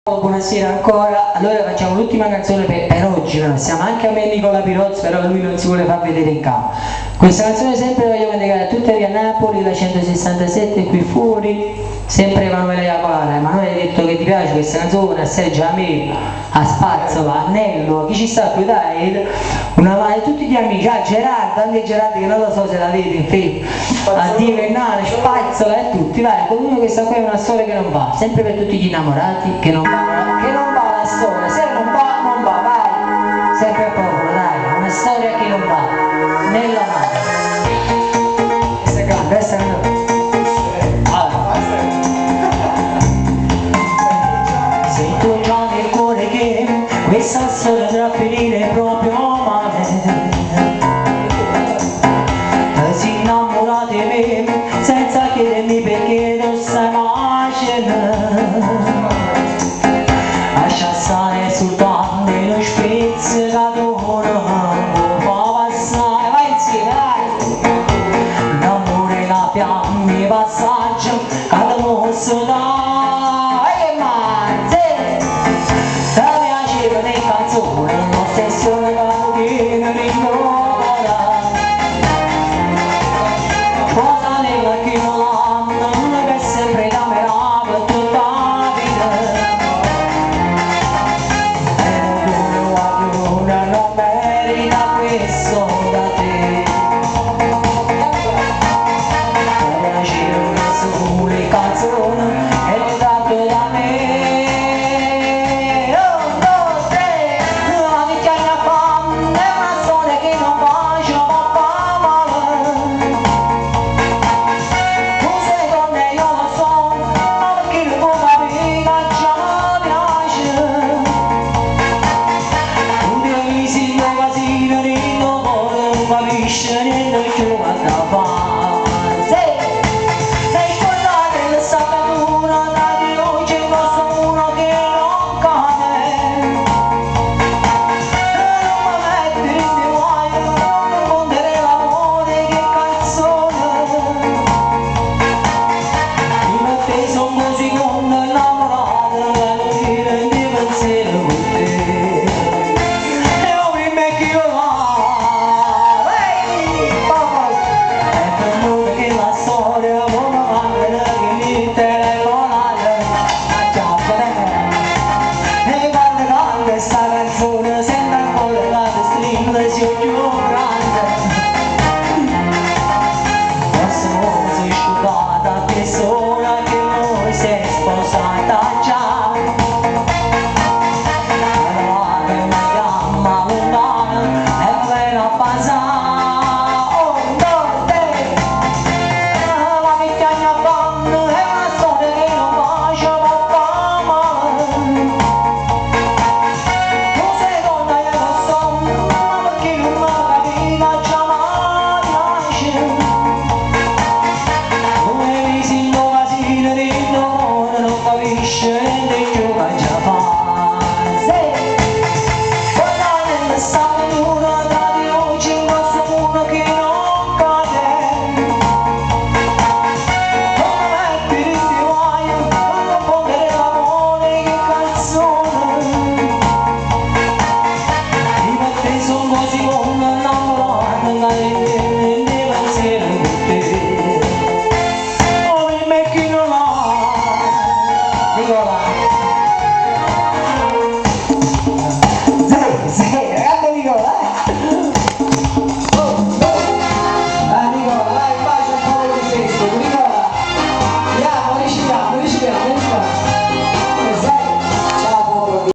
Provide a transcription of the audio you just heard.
Buonasera ancora, allora facciamo l'ultima canzone per oggi, però siamo anche a me Nicola Pirozzi, però lui non si vuole far vedere in campo. Questa canzone sempre la voglio dedicare a tutte via Napoli, la 167 qui fuori, sempre Emanuele Iacolana. Emanuele ha detto che ti piace questa canzone, assaggia a me, a Spazzola, a Nello, a chi ci sta qui dai, tutti gli amici, a Gerardo, anche Gerardo che non lo so se la vedi in film, a Dio Vernale, Spazzola e tutti, vai, comunque questa qua è una storia che non va, sempre per tutti gli innamorati che non va la storia, se non va, non va, vai, sempre al popolo, dai, una storia che non va, nella mano. Questa canta. Sento già nel cuore che questa storia dovrà finire